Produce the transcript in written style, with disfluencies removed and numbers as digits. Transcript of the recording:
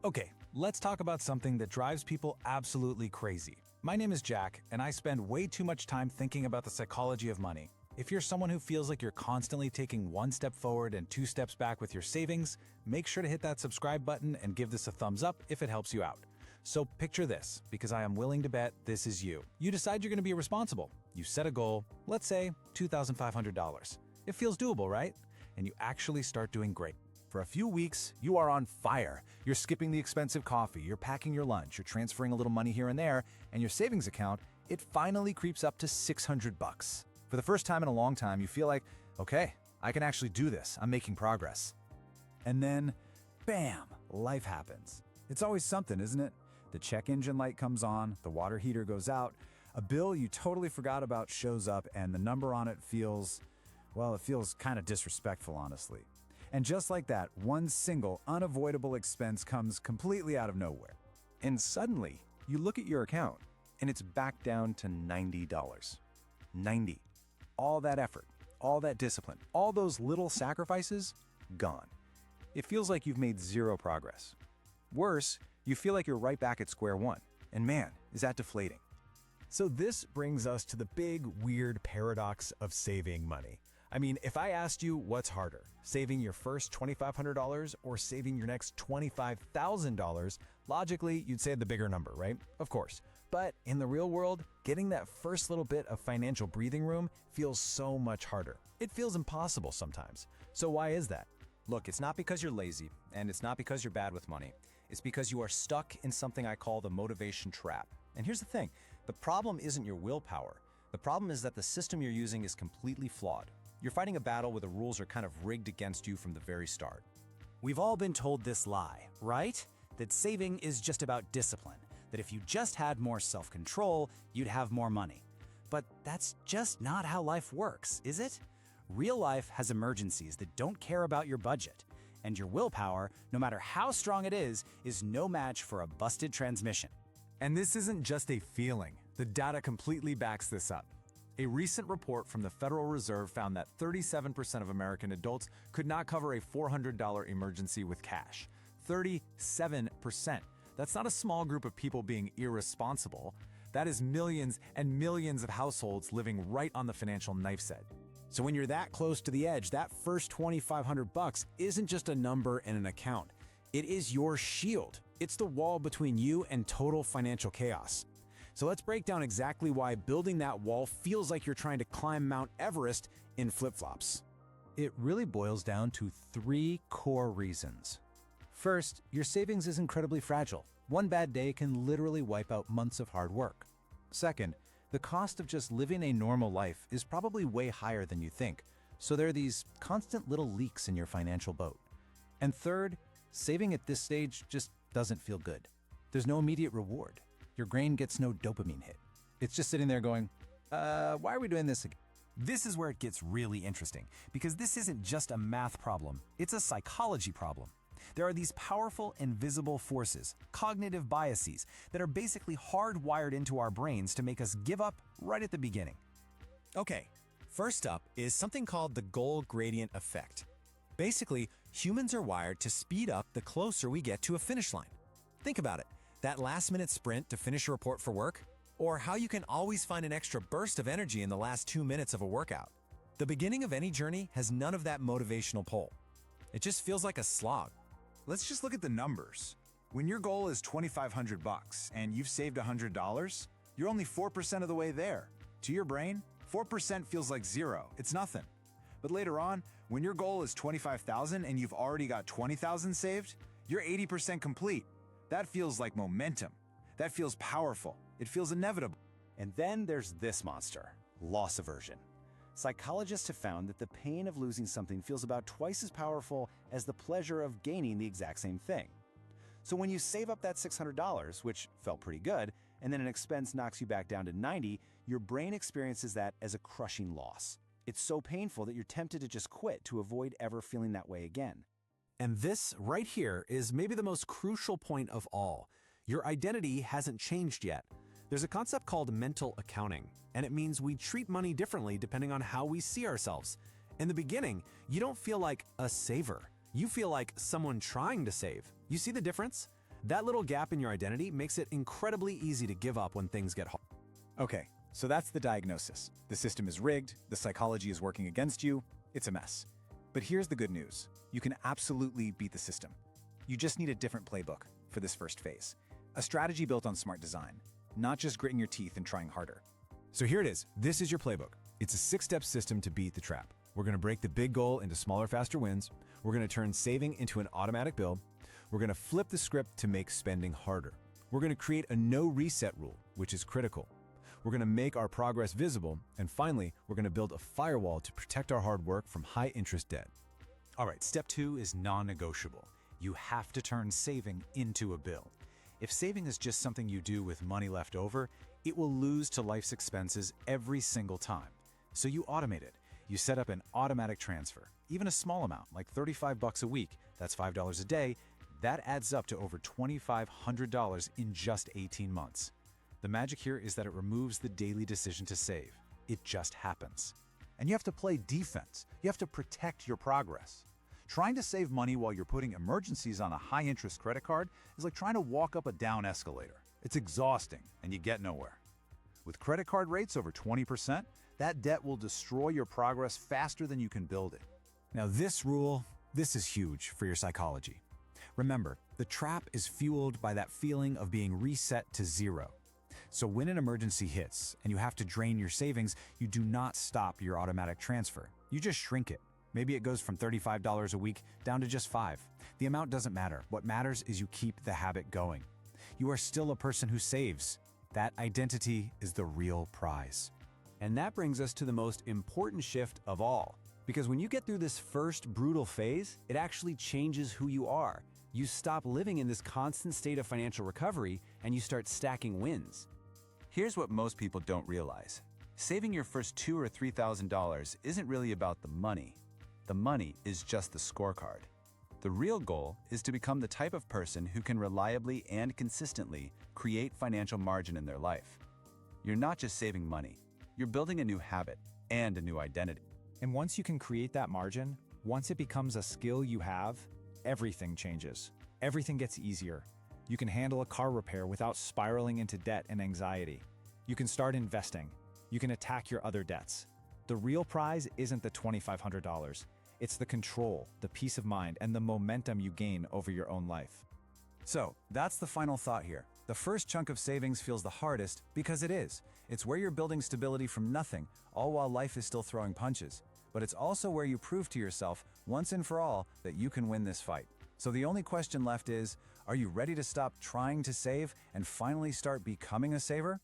Okay, let's talk about something that drives people absolutely crazy. My name is Jack, and I spend way too much time thinking about the psychology of money. If you're someone who feels like you're constantly taking one step forward and two steps back with your savings, make sure to hit that subscribe button and give this a thumbs up if it helps you out. So picture this, because I am willing to bet this is you. You decide you're going to be responsible. You set a goal, let's say $2,500. It feels doable, right? And you actually start doing great. For a few weeks, you are on fire. You're skipping the expensive coffee, you're packing your lunch, you're transferring a little money here and there, and your savings account, it finally creeps up to $600. For the first time in a long time, you feel like, okay, I can actually do this. I'm making progress. And then, bam, life happens. It's always something, isn't it? The check engine light comes on, the water heater goes out, a bill you totally forgot about shows up, and the number on it feels, well, it feels kind of disrespectful, honestly. And just like that, one single, unavoidable expense comes completely out of nowhere. And suddenly, you look at your account, and it's back down to $90. 90. All that effort, all that discipline, all those little sacrifices, gone. It feels like you've made zero progress. Worse, you feel like you're right back at square one. And man, is that deflating. So this brings us to the big, weird paradox of saving money. I mean, if I asked you what's harder, saving your first $2,500 or saving your next $25,000, logically, you'd say the bigger number, right? Of course. But in the real world, getting that first little bit of financial breathing room feels so much harder. It feels impossible sometimes. So why is that? Look, it's not because you're lazy, and it's not because you're bad with money. It's because you are stuck in something I call the motivation trap. And here's the thing, the problem isn't your willpower. The problem is that the system you're using is completely flawed. You're fighting a battle where the rules are kind of rigged against you from the very start. We've all been told this lie, right? That saving is just about discipline, that if you just had more self-control, you'd have more money. But that's just not how life works, is it? Real life has emergencies that don't care about your budget, and your willpower, no matter how strong it is no match for a busted transmission. And this isn't just a feeling. The data completely backs this up. A recent report from the Federal Reserve found that 37% of American adults could not cover a $400 emergency with cash. 37%. That's not a small group of people being irresponsible. That is millions and millions of households living right on the financial knife's edge. So when you're that close to the edge, that first $2,500 isn't just a number in an account. It is your shield. It's the wall between you and total financial chaos. So let's break down exactly why building that wall feels like you're trying to climb Mount Everest in flip-flops. It really boils down to three core reasons. First, your savings is incredibly fragile. One bad day can literally wipe out months of hard work. Second, the cost of just living a normal life is probably way higher than you think, so there are these constant little leaks in your financial boat. And third, saving at this stage just doesn't feel good. There's no immediate reward. Your brain gets no dopamine hit. It's just sitting there going, why are we doing this again? This is where it gets really interesting, because this isn't just a math problem, it's a psychology problem. There are these powerful invisible forces, cognitive biases, that are basically hardwired into our brains to make us give up right at the beginning. Okay, first up is something called the goal gradient effect. Basically, humans are wired to speed up the closer we get to a finish line. Think about it, that last-minute sprint to finish a report for work, or how you can always find an extra burst of energy in the last 2 minutes of a workout. The beginning of any journey has none of that motivational pull. It just feels like a slog. Let's just look at the numbers. When your goal is $2,500 and you've saved $100, you're only 4% of the way there. To your brain, 4% feels like zero. It's nothing. But later on, when your goal is $25,000 and you've already got $20,000 saved, you're 80% complete. That feels like momentum. That feels powerful. It feels inevitable. And then there's this monster, loss aversion. Psychologists have found that the pain of losing something feels about twice as powerful as the pleasure of gaining the exact same thing. So when you save up that $600, which felt pretty good, and then an expense knocks you back down to 90, your brain experiences that as a crushing loss. It's so painful that you're tempted to just quit to avoid ever feeling that way again. And this right here is maybe the most crucial point of all. Your identity hasn't changed yet. There's a concept called mental accounting, and it means we treat money differently depending on how we see ourselves. In the beginning, you don't feel like a saver. You feel like someone trying to save. You see the difference? That little gap in your identity makes it incredibly easy to give up when things get hard. Okay, so that's the diagnosis. The system is rigged, the psychology is working against you, it's a mess. But here's the good news. You can absolutely beat the system. You just need a different playbook for this first phase. A strategy built on smart design, not just gritting your teeth and trying harder. So here it is. This is your playbook. It's a 6-step system to beat the trap. We're going to break the big goal into smaller, faster wins. We're going to turn saving into an automatic bill. We're going to flip the script to make spending harder. We're going to create a no reset rule, which is critical. We're going to make our progress visible. And finally, we're going to build a firewall to protect our hard work from high-interest debt. All right, step 2 is non-negotiable. You have to turn saving into a bill. If saving is just something you do with money left over, it will lose to life's expenses every single time. So you automate it. You set up an automatic transfer. Even a small amount, like $35 a week, that's $5 a day, that adds up to over $2,500 in just 18 months. The magic here is that it removes the daily decision to save. It just happens. And you have to play defense. You have to protect your progress. Trying to save money while you're putting emergencies on a high-interest credit card is like trying to walk up a down escalator. It's exhausting, and you get nowhere. With credit card rates over 20%, that debt will destroy your progress faster than you can build it. Now this is huge for your psychology. Remember, the trap is fueled by that feeling of being reset to zero. So when an emergency hits and you have to drain your savings, you do not stop your automatic transfer. You just shrink it. Maybe it goes from $35 a week down to just $5. The amount doesn't matter. What matters is you keep the habit going. You are still a person who saves. That identity is the real prize. And that brings us to the most important shift of all. Because when you get through this first brutal phase, it actually changes who you are. You stop living in this constant state of financial recovery and you start stacking wins. Here's what most people don't realize. Saving your first $2,000 or $3,000 isn't really about the money. The money is just the scorecard. The real goal is to become the type of person who can reliably and consistently create financial margin in their life. You're not just saving money, you're building a new habit and a new identity. And once you can create that margin, once it becomes a skill you have, everything changes. Everything gets easier. You can handle a car repair without spiraling into debt and anxiety. You can start investing. You can attack your other debts. The real prize isn't the $2,500. It's the control, the peace of mind, and the momentum you gain over your own life. So, that's the final thought here. The first chunk of savings feels the hardest because it is. It's where you're building stability from nothing, all while life is still throwing punches. But it's also where you prove to yourself, once and for all, that you can win this fight. So the only question left is, are you ready to stop trying to save and finally start becoming a saver?